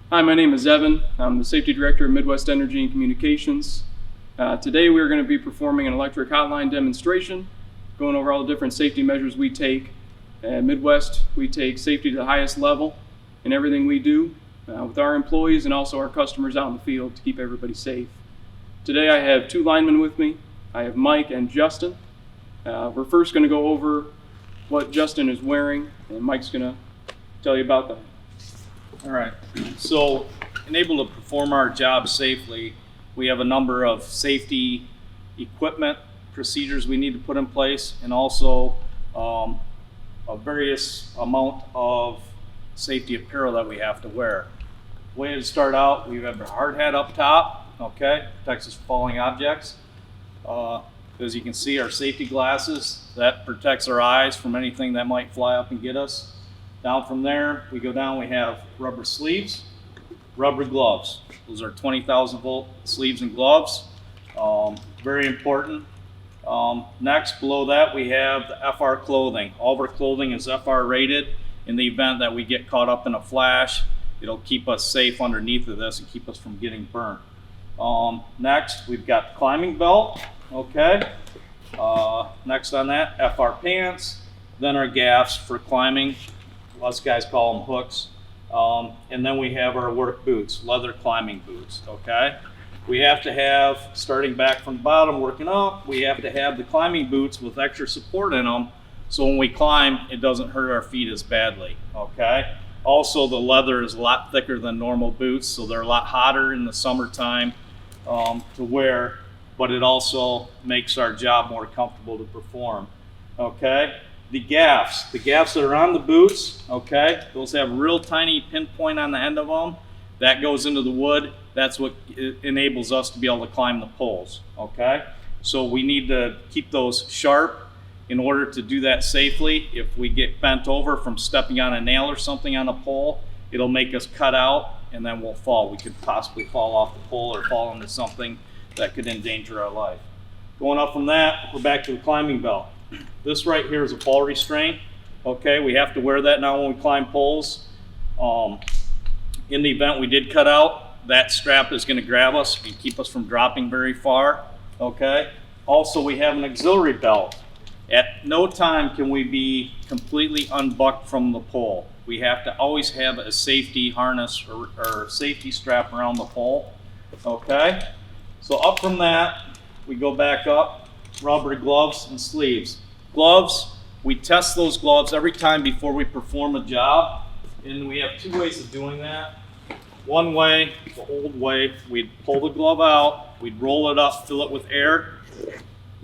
Hi, my name is Evan. I'm the Safety Director of Midwest Energy and Communications. Today we're going to be performing an electric hotline demonstration, going over all the different safety measures we take. At Midwest, we take safety to the highest level in everything we do with our employees and also our customers out in the field to keep everybody safe. Today I have two linemen with me. I have Mike and Justin. We're first going to go over what Justin is wearing, and Mike's going to tell you about that. All right, so able to perform our job safely, we have a number of safety equipment procedures we need to put in place, and also a various amount of safety apparel that we have to wear. Way to start out, we have a hard hat up top, okay, protects us from falling objects. As you can see, our safety glasses, that protects our eyes from anything that might fly up and get us. Down from there, we go down, we have rubber sleeves, rubber gloves. Those are 20,000 volt sleeves and gloves. Very important. Next, below that, we have the FR clothing. All of our clothing is FR rated. In the event that we get caught up in a flash, it'll keep us safe underneath of this and keep us from getting burnt. Next, we've got the climbing belt, okay. Next on that, FR pants, then our gaffs for climbing. Us guys call them hooks. And then we have our work boots, leather climbing boots, okay? We have to have, starting back from the bottom, working up, we have to have the climbing boots with extra support in them, so when we climb, it doesn't hurt our feet as badly, okay? Also, the leather is a lot thicker than normal boots, so they're a lot hotter in the summertime to wear, but it also makes our job more comfortable to perform, okay? The gaffs that are on the boots, okay, those have a real tiny pinpoint on the end of them. That goes into the wood. That's what enables us to be able to climb the poles, okay? So we need to keep those sharp in order to do that safely. If we get bent over from stepping on a nail or something on a pole, it'll make us cut out and then we'll fall. We could possibly fall off the pole or fall into something that could endanger our life. Going up from that, we're back to the climbing belt. This right here is a fall restraint. Okay, we have to wear that now when we climb poles. In the event we did cut out, that strap is going to grab us and keep us from dropping very far. Okay. Also, we have an auxiliary belt. At no time can we be completely unbucked from the pole. We have to always have a safety harness or safety strap around the pole. Okay. So up from that, we go back up. Rubber gloves and sleeves. Gloves, we test those gloves every time before we perform a job, and we have two ways of doing that. One way, the old way, we'd pull the glove out, we'd roll it up, fill it with air,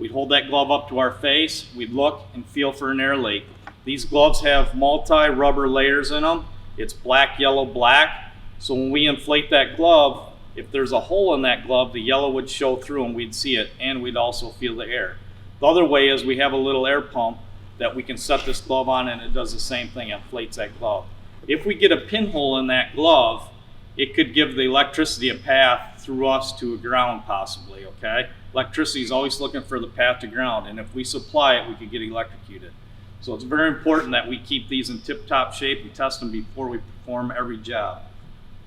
we'd hold that glove up to our face, we'd look and feel for an air leak. These gloves have multi-rubber layers in them. It's black, yellow, black, so when we inflate that glove, if there's a hole in that glove, the yellow would show through and we'd see it, and we'd also feel the air. The other way is we have a little air pump that we can set this glove on, and it does the same thing, it inflates that glove. If we get a pinhole in that glove, it could give the electricity a path through us to a ground possibly, okay? Electricity is always looking for the path to ground, and if we supply it, we could get electrocuted. So it's very important that we keep these in tip-top shape and test them before we perform every job.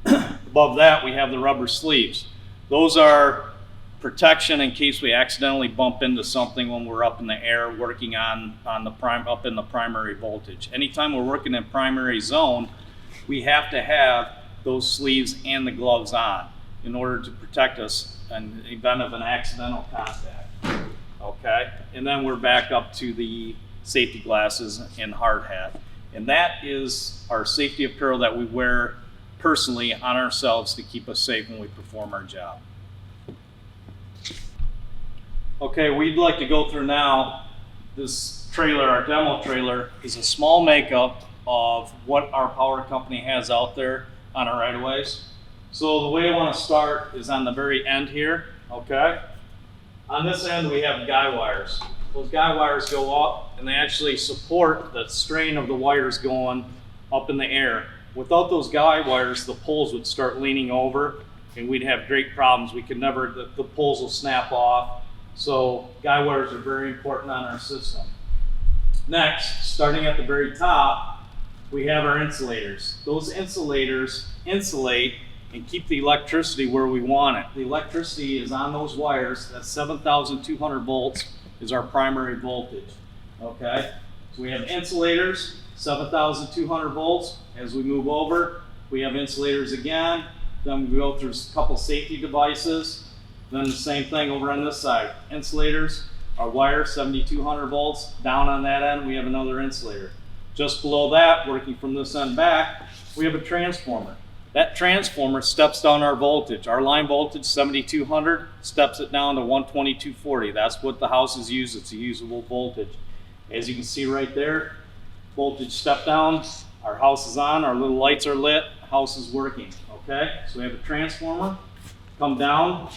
Above that, we have the rubber sleeves. Those are protection in case we accidentally bump into something when we're up in the air working up in the primary voltage. Anytime we're working in primary zone, we have to have those sleeves and the gloves on in order to protect us in the event of an accidental contact. Okay, and then we're back up to the safety glasses and hard hat. And that is our safety apparel that we wear personally on ourselves to keep us safe when we perform our job. Okay, we'd like to go through now, this trailer, our demo trailer, is a small makeup of what our power company has out there on our right-of-ways. So the way I want to start is on the very end here, okay? On this end we have guy wires. Those guy wires go up and they actually support the strain of the wires going up in the air. Without those guy wires, the poles would start leaning over and we'd have great problems. We could never, the poles will snap off. So guy wires are very important on our system. Next, starting at the very top, we have our insulators. Those insulators insulate and keep the electricity where we want it. The electricity is on those wires. That's 7,200 volts is our primary voltage. Okay, so we have insulators, 7,200 volts. As we move over, we have insulators again. Then we go through a couple safety devices. Then the same thing over on this side. Insulators, our wire, 7,200 volts. Down on that end, we have another insulator. Just below that, working from this end back, we have a transformer. That transformer steps down our voltage. Our line voltage, 7,200, steps it down to 122.40. That's what the houses use. It's a usable voltage. As you can see right there, voltage step down, our house is on, our little lights are lit, house is working, okay? So we have a transformer, come down,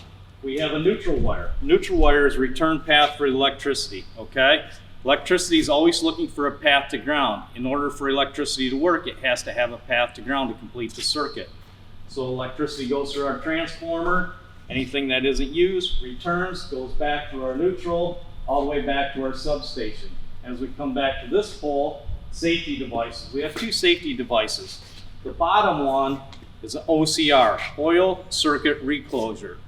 we have a neutral wire. Neutral wire is return path for electricity, okay? Electricity is always looking for a path to ground. In order for electricity to work, it has to have a path to ground to complete the circuit. So electricity goes through our transformer, anything that isn't used returns, goes back to our neutral, all the way back to our substation. As we come back to this pole, safety devices. We have two safety devices. The bottom one is an OCR, oil circuit reclosure.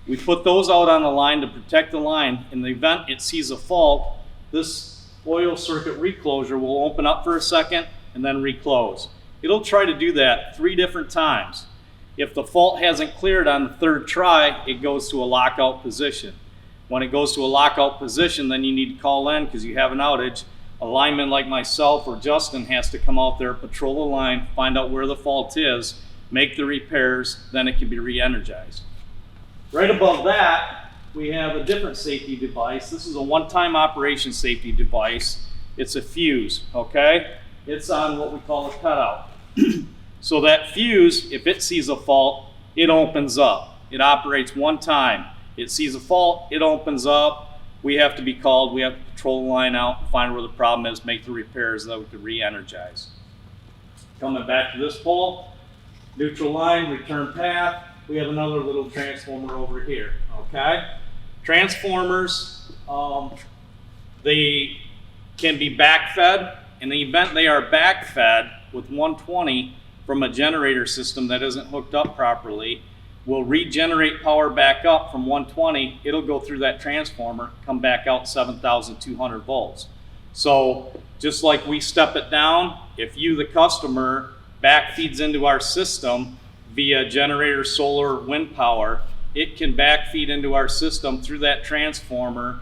We put those out on the line to protect the line. In the event it sees a fault, this oil circuit reclosure will open up for a second and then reclose. It'll try to do that 3 different times. If the fault hasn't cleared on the 3rd try, it goes to a lockout position. When it goes to a lockout position, then you need to call in because you have an outage. A lineman like myself or Justin has to come out there, patrol the line, find out where the fault is, make the repairs, then it can be re-energized. Right above that, we have a different safety device. This is a one-time operation safety device. It's a fuse, okay? It's on what we call a cutout. So that fuse, if it sees a fault, it opens up. It operates one time. It sees a fault, it opens up. We have to be called, we have to patrol the line out and find where the problem is, make the repairs that we could re-energize. Coming back to this pole, neutral line, return path. We have another little transformer over here, okay? Transformers, they can be backfed. In the event they are backfed with 120 from a generator system that isn't hooked up properly, will regenerate power back up from 120. It'll go through that transformer, come back out 7,200 volts. So just like we step it down, if you, the customer, back feeds into our system via generator, solar, wind power, it can backfeed into our system through that transformer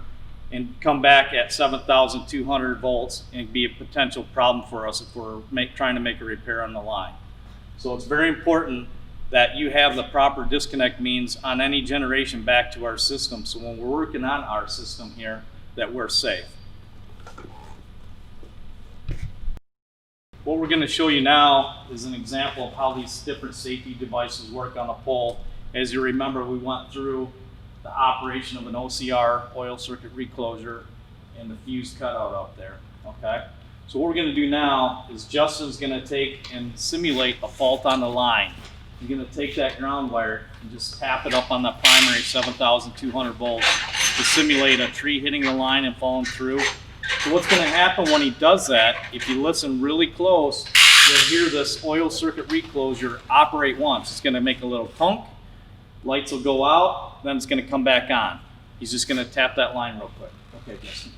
and come back at 7,200 volts and be a potential problem for us if we're trying to make a repair on the line. So it's very important that you have the proper disconnect means on any generation back to our system, so when we're working on our system here, that we're safe. What we're going to show you now is an example of how these different safety devices work on a pole. As you remember, we went through the operation of an OCR, oil circuit reclosure, and the fuse cutout up there, okay? So what we're going to do now is Justin's going to take and simulate a fault on the line. You're going to take that ground wire and just tap it up on the primary 7,200 volts to simulate a tree hitting the line and falling through. So what's going to happen when he does that, if you listen really close, you'll hear this oil circuit reclosure operate once. It's going to make a little punk, lights will go out, then it's going to come back on. He's just going to tap that line real quick. Okay, Justin.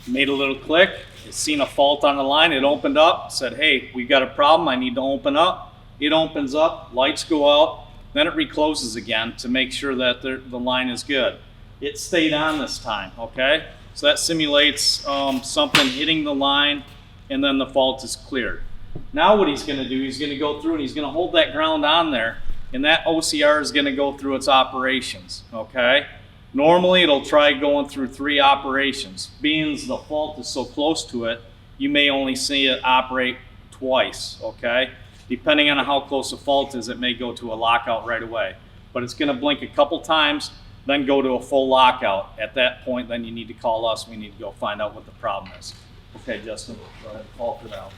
Made a little click. It's seen a fault on the line. It opened up, said, hey, we've got a problem. I need to open up. It opens up, lights go out, then it recloses again to make sure that the line is good. It stayed on this time, okay? So that simulates something hitting the line and then the fault is cleared. Now what he's gonna do, he's gonna go through and he's gonna hold that ground on there and that OCR is gonna go through its operations, okay? Normally it'll try going through 3 operations. Being the fault is so close to it, you may only see it operate twice, okay? Depending on how close the fault is, it may go to a lockout right away. But it's gonna blink a couple times, then go to a full lockout. At that point, then you need to call us. We need to go find out what the problem is. Okay, Justin, go ahead, fault it out.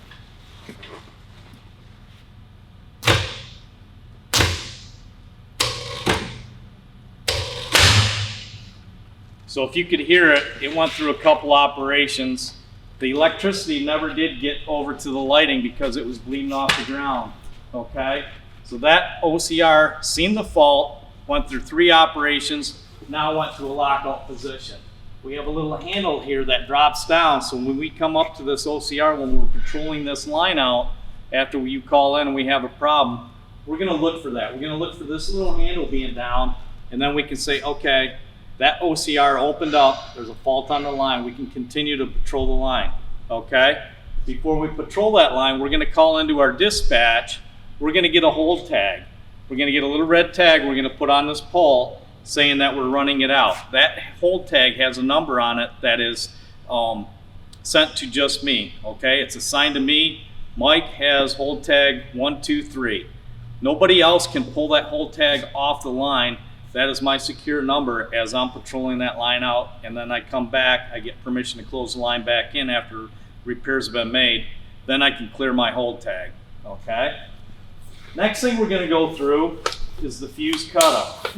So if you could hear it, it went through a couple operations. The electricity never did get over to the lighting because it was bleeding off the ground, okay? So that OCR seen the fault, went through 3 operations, now went to a lockout position. We have a little handle here that drops down, so when we come up to this OCR, when we're patrolling this line out, after you call in and we have a problem, we're gonna look for that. We're gonna look for this little handle being down, and then we can say, okay, that OCR opened up, there's a fault on the line, we can continue to patrol the line, okay? Before we patrol that line, we're gonna call into our dispatch, we're gonna get a hold tag. We're gonna get a little red tag we're gonna put on this pole saying that we're running it out. That hold tag has a number on it that is sent to just me, okay? It's assigned to me. Mike has hold tag 123. Nobody else can pull that hold tag off the line. That is my secure number as I'm patrolling that line out, and then I come back, I get permission to close the line back in after repairs have been made. Then I can clear my hold tag, okay? Next thing we're gonna go through is the fuse cutout.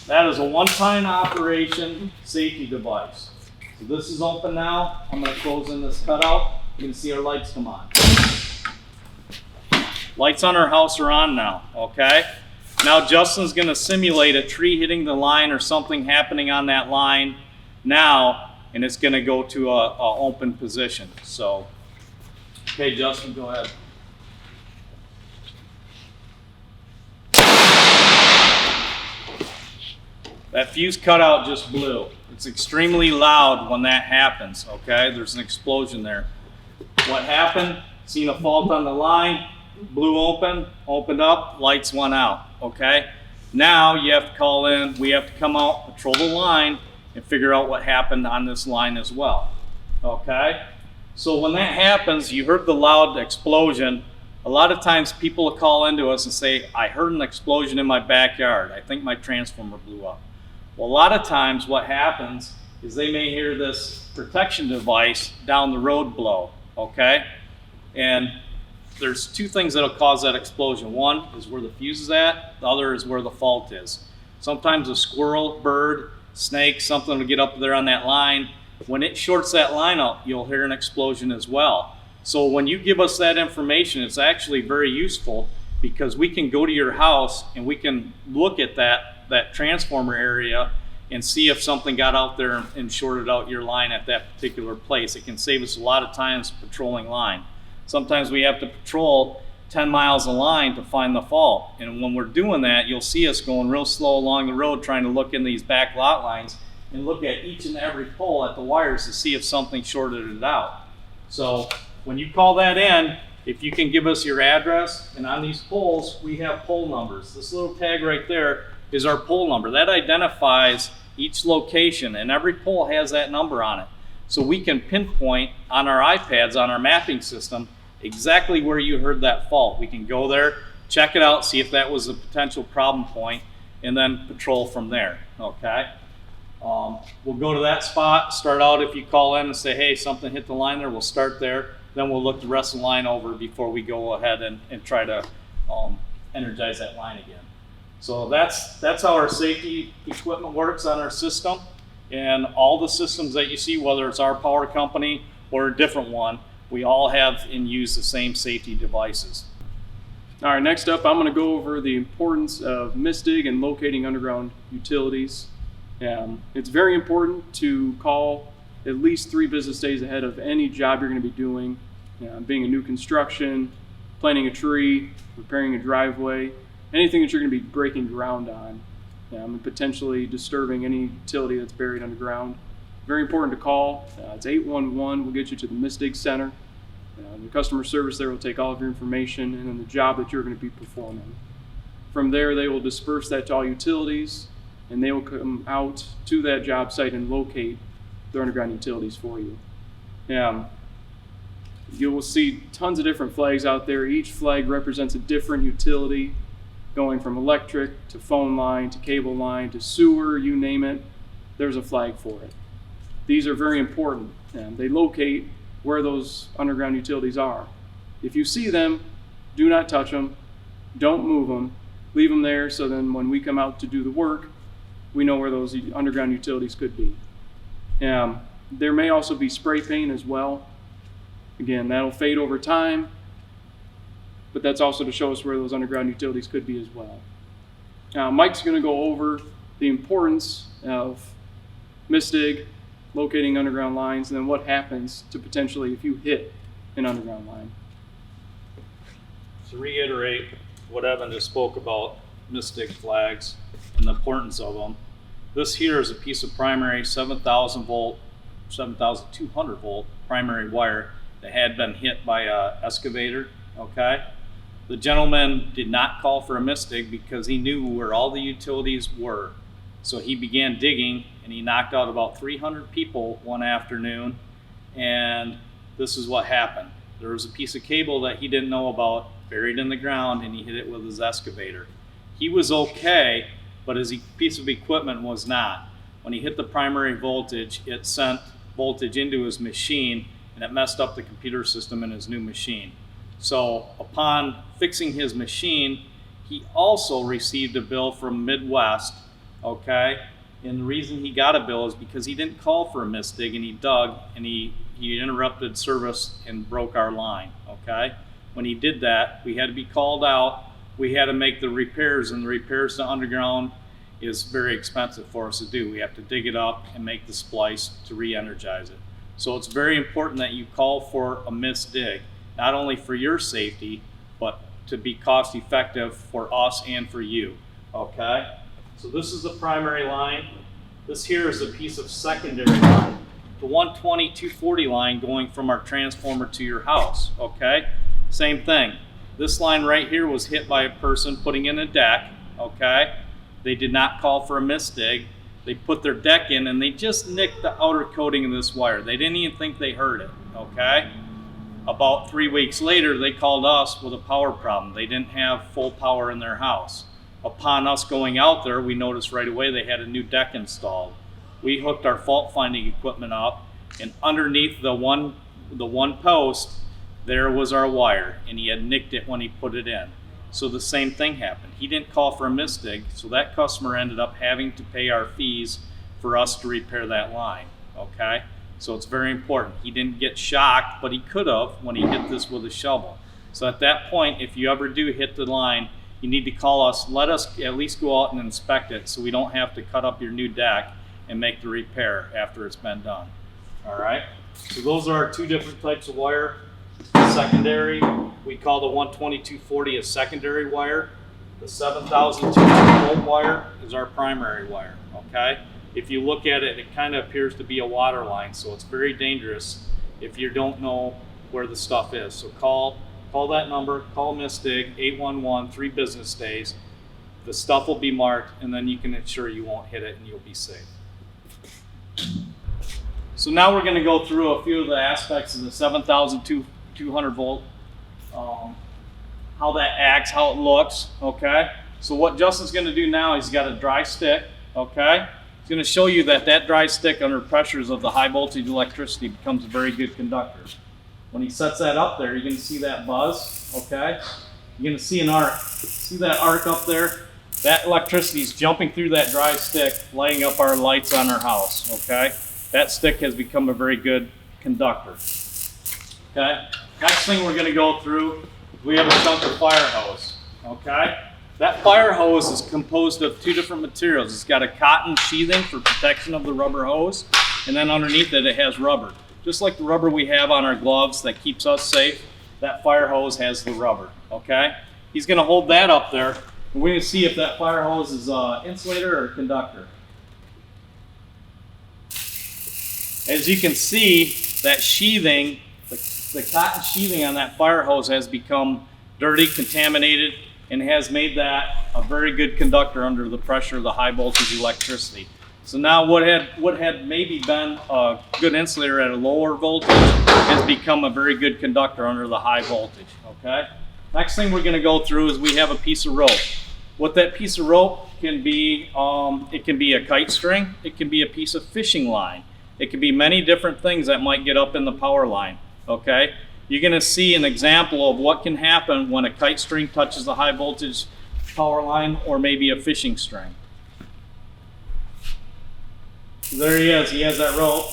That is a one-time operation safety device. So this is open now. I'm gonna close in this cutout. You can see our lights come on. Lights on our house are on now, okay? Now Justin's gonna simulate a tree hitting the line or something happening on that line now, and it's gonna go to a open position. So, okay, Justin, go ahead. That fuse cutout just blew. It's extremely loud when that happens, okay? There's an explosion there. What happened? Seen a fault on the line, blew open, opened up, lights went out, okay? Now you have to call in, we have to come out, patrol the line, and figure out what happened on this line as well, okay? So when that happens, you heard the loud explosion. A lot of times people will call into us and say, I heard an explosion in my backyard. I think my transformer blew up. Well, a lot of times what happens is they may hear this protection device down the road blow, okay? And there's 2 things that'll cause that explosion. One is where the fuse is at, the other is where the fault is. Sometimes a squirrel, bird, snake, something will get up there on that line. When it shorts that line out, you'll hear an explosion as well. So when you give us that information, it's actually very useful because we can go to your house and we can look at that transformer area and see if something got out there and shorted out your line at that particular place. It can save us a lot of times patrolling line. Sometimes we have to patrol 10 miles of line to find the fault. And when we're doing that, you'll see us going real slow along the road trying to look in these back lot lines and look at each and every pole at the wires to see if something shorted it out. So when you call that in, if you can give us your address, and on these poles, we have pole numbers. This little tag right there is our pole number. That identifies each location, and every pole has that number on it. So we can pinpoint on our iPads, on our mapping system, exactly where you heard that fault. We can go there, check it out, see if that was a potential problem point, and then patrol from there, okay? We'll go to that spot, start out if you call in and say, hey, something hit the line there, we'll start there. Then we'll look the rest of the line over before we go ahead and try to energize that line again. So that's how our safety equipment works on our system. And all the systems that you see, whether it's our power company or a different one, we all have and use the same safety devices. All right, next up, I'm going to go over the importance of misdig and locating underground utilities. It's very important to call at least 3 business days ahead of any job you're going to be doing, being a new construction, planting a tree, repairing a driveway, anything that you're going to be breaking ground on, and potentially disturbing any utility that's buried underground. Very important to call. It's 811. We'll get you to the misdig center. The customer service there will take all of your information and then the job that you're going to be performing. From there, they will disperse that to all utilities, and they will come out to that job site and locate the underground utilities for you. You will see tons of different flags out there. Each flag represents a different utility, going from electric to phone line to cable line to sewer, you name it, there's a flag for it. These are very important, and they locate where those underground utilities are. If you see them, do not touch them, don't move them, leave them there so then when we come out to do the work, we know where those underground utilities could be. There may also be spray paint as well. Again, that'll fade over time, but that's also to show us where those underground utilities could be as well. Mike's going to go over the importance of misdig, locating underground lines, and then what happens to potentially if you hit an underground line. To reiterate what Evan just spoke about, misdig flags and the importance of them. This here is a piece of primary 7,000 volt, 7,200 volt primary wire that had been hit by a excavator, okay? The gentleman did not call for a misdig because he knew where all the utilities were. So he began digging and he knocked out about 300 people one afternoon, and this is what happened. There was a piece of cable that he didn't know about buried in the ground, and he hit it with his excavator. He was okay, but his piece of equipment was not. When he hit the primary voltage, it sent voltage into his machine, and it messed up the computer system in his new machine. So upon fixing his machine, he also received a bill from Midwest, okay? And the reason he got a bill is because he didn't call for a misdig, and he dug, and he interrupted service and broke our line, okay? When he did that, we had to be called out. We had to make the repairs, and the repairs to underground is very expensive for us to do. We have to dig it up and make the splice to re-energize it. So it's very important that you call for a misdig, not only for your safety, but to be cost effective for us and for you, okay? So this is the primary line. This here is a piece of secondary line. The 120/240 line going from our transformer to your house, okay? Same thing. This line right here was hit by a person putting in a deck, okay? They did not call for a misdig. They put their deck in and they just nicked the outer coating of this wire. They didn't even think they heard it, okay? About 3 weeks later, they called us with a power problem. They didn't have full power in their house. Upon us going out there, we noticed right away they had a new deck installed. We hooked our fault finding equipment up, and underneath the one post, there was our wire, and he had nicked it when he put it in. So the same thing happened. He didn't call for a misdig, so that customer ended up having to pay our fees for us to repair that line, okay? So it's very important. He didn't get shocked, but he could have when he hit this with a shovel. So at that point, if you ever do hit the line, you need to call us, let us at least go out and inspect it so we don't have to cut up your new deck and make the repair after it's been done, all right? So those are our two different types of wire. Secondary, we call the 120/240 a secondary wire. The 7,200 volt wire is our primary wire, okay? If you look at it, it kind of appears to be a water line, so it's very dangerous if you don't know where the stuff is. So call that number, call misdig, 811, 3 business days. The stuff will be marked, and then you can ensure you won't hit it and you'll be safe. So now we're going to go through a few of the aspects of the 7,200 volt, how that acts, how it looks, okay? So what Justin's going to do now, he's got a dry stick, okay? He's going to show you that that dry stick under pressures of the high voltage electricity becomes a very good conductor. When he sets that up there, you're going to see that buzz, okay? You're going to see an arc. See that arc up there? That electricity is jumping through that dry stick, lighting up our lights on our house, okay? That stick has become a very good conductor. Okay, next thing we're going to go through, we have a chunk of fire hose, okay? That fire hose is composed of 2 different materials. It's got a cotton sheathing for protection of the rubber hose, and then underneath it, it has rubber. Just like the rubber we have on our gloves that keeps us safe, that fire hose has the rubber, okay? He's going to hold that up there, and we're going to see if that fire hose is insulator or conductor. As you can see, that sheathing, the cotton sheathing on that fire hose has become dirty, contaminated, and has made that a very good conductor under the pressure of the high voltage electricity. So now what had maybe been a good insulator at a lower voltage has become a very good conductor under the high voltage, okay? Next thing we're going to go through is we have a piece of rope. What that piece of rope can be, it can be a kite string, it can be a piece of fishing line. It can be many different things that might get up in the power line, okay? You're going to see an example of what can happen when a kite string touches the high voltage power line or maybe a fishing string. So there he is. He has that rope.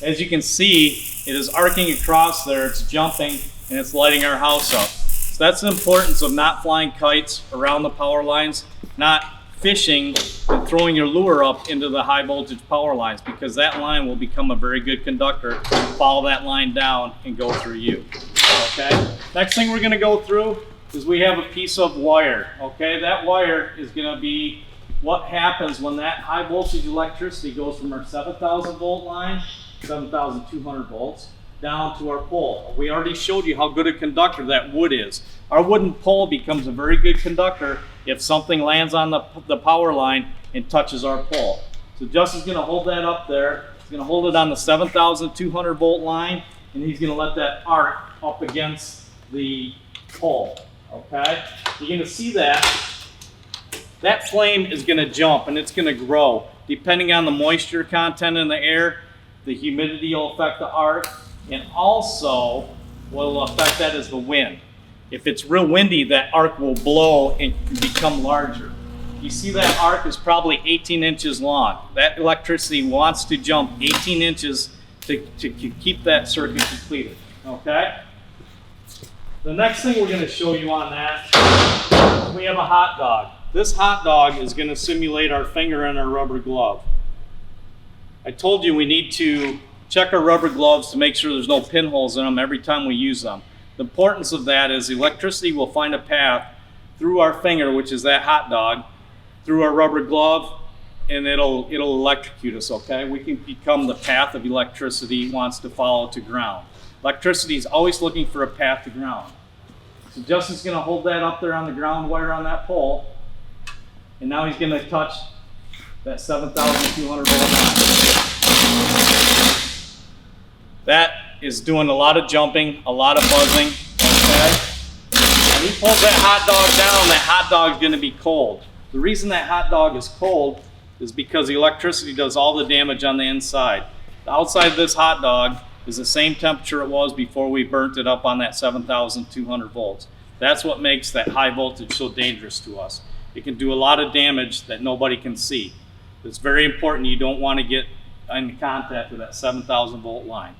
As you can see, it is arcing across there. It's jumping and it's lighting our house up. So that's the importance of not flying kites around the power lines, not fishing and throwing your lure up into the high voltage power lines, because that line will become a very good conductor, follow that line down and go through you. Okay. Next thing we're going to go through is we have a piece of wire. Okay. That wire is going to be what happens when that high voltage electricity goes from our 7,000 volt line, 7,200 volts, down to our pole. We already showed you how good a conductor that wood is. Our wooden pole becomes a very good conductor if something lands on the power line and touches our pole. So Justin's going to hold that up there. He's going to hold it on the 7,200 volt line, and he's going to let that arc up against the pole. Okay? You're going to see that. That flame is going to jump and it's going to grow. Depending on the moisture content in the air, the humidity will affect the arc, and also what will affect that is the wind. If it's real windy, that arc will blow and become larger. You see that arc is probably 18 inches long. That electricity wants to jump 18 inches to keep that circuit completed. Okay? The next thing we're going to show you on that, we have a hot dog. This hot dog is going to simulate our finger in our rubber glove. I told you we need to check our rubber gloves to make sure there's no pinholes in them every time we use them. The importance of that is the electricity will find a path through our finger, which is that hot dog, through our rubber glove, and it'll electrocute us, okay? We can become the path of electricity wants to follow to ground. Electricity is always looking for a path to ground. So Justin's going to hold that up there on the ground wire on that pole, and now he's going to touch that 7,200 volt line. That is doing a lot of jumping, a lot of buzzing, okay? When he pulls that hot dog down, that hot dog is going to be cold. The reason that hot dog is cold is because the electricity does all the damage on the inside. The outside of this hot dog is the same temperature it was before we burnt it up on that 7,200 volts. That's what makes that high voltage so dangerous to us. It can do a lot of damage that nobody can see. It's very important you don't want to get in contact with that 7,000 volt line.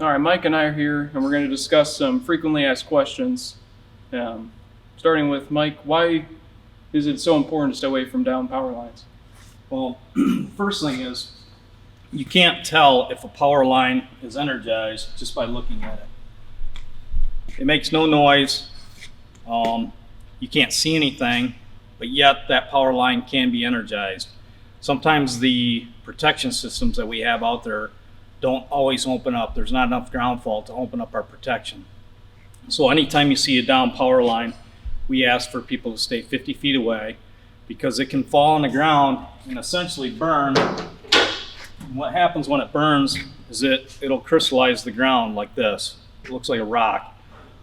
All right, Mike and I are here, and we're going to discuss some frequently asked questions. Starting with Mike, why is it so important to stay away from down power lines? Well, first thing is, you can't tell if a power line is energized just by looking at it. It makes no noise. You can't see anything, but yet that power line can be energized. Sometimes the protection systems that we have out there don't always open up. There's not enough ground fault to open up our protection. So anytime you see a down power line, we ask for people to stay 50 feet away, because it can fall on the ground and essentially burn. And what happens when it burns is it'll crystallize the ground like this. It looks like a rock.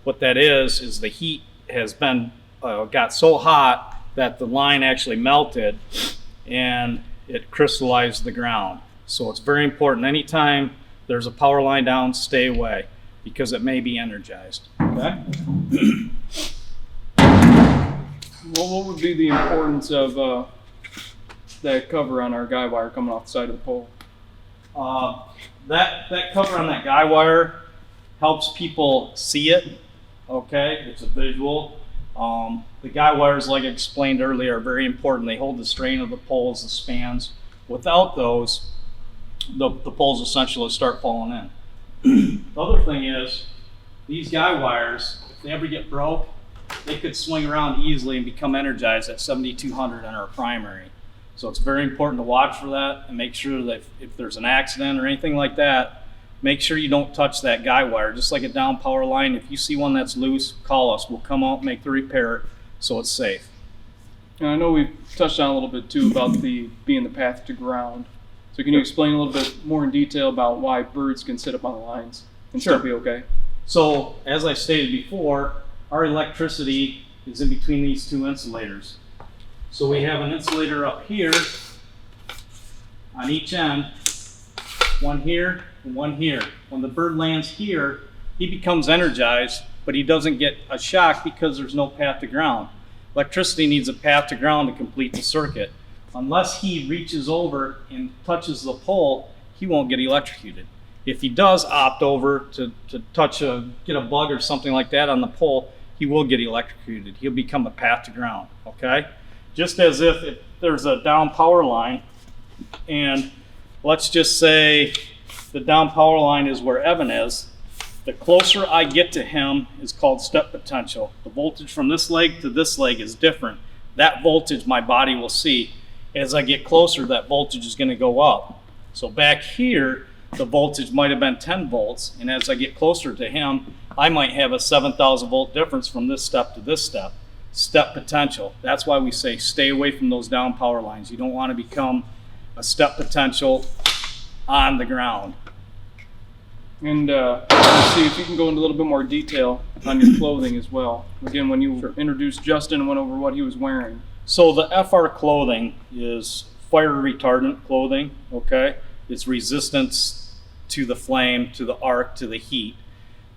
What that is the heat has been got so hot that the line actually melted and it crystallized the ground. So it's very important. Anytime there's a power line down, stay away, because it may be energized. Okay? Well, what would be the importance of that cover on our guy wire coming off the side of the pole? That cover on that guy wire helps people see it. Okay, it's a visual. The guy wires, like I explained earlier, are very important. They hold the strain of the poles, the spans. Without those, the poles essentially start falling in. The other thing is, these guy wires, if they ever get broke, they could swing around easily and become energized at 7,200 in our primary. So it's very important to watch for that and make sure that if there's an accident or anything like that, make sure you don't touch that guy wire. Just like a down power line, if you see one that's loose, call us. We'll come out and make the repair so it's safe. And I know we've touched on a little bit too about being the path to ground. So can you explain a little bit more in detail about why birds can sit up on the lines and still be okay? So as I stated before, our electricity is in between these two insulators. So we have an insulator up here on each end, one here and one here. When the bird lands here, he becomes energized, but he doesn't get a shock because there's no path to ground. Electricity needs a path to ground to complete the circuit. unless he reaches over and touches the pole, he won't get electrocuted. If he does opt over to get a bug or something like that on the pole, he will get electrocuted. He'll become a path to ground, okay? Just as if there's a down power line, and let's just say the down power line is where Evan is. The closer I get to him is called step potential. The voltage from this leg to this leg is different. That voltage my body will see. As I get closer, that voltage is going to go up. So back here, the voltage might have been 10 volts, and as I get closer to him, I might have a 7,000 volt difference from this step to this step. Step potential. That's why we say stay away from those down power lines. You don't want to become a step potential on the ground. And let's see if you can go into a little bit more detail on your clothing as well. Again, when you introduced Justin and went over what he was wearing. So the FR clothing is fire retardant clothing, okay? It's resistance to the flame, to the arc, to the heat.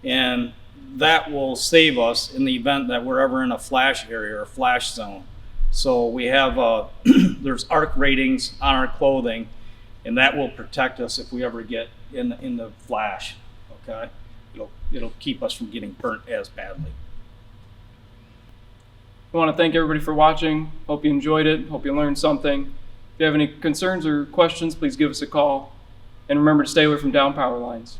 And that will save us in the event that we're ever in a flash area or flash zone. So we have, there's arc ratings on our clothing, and that will protect us if we ever get in the flash, okay? It'll keep us from getting burnt as badly. I want to thank everybody for watching. Hope you enjoyed it. Hope you learned something. If you have any concerns or questions, please give us a call. And remember to stay away from down power lines.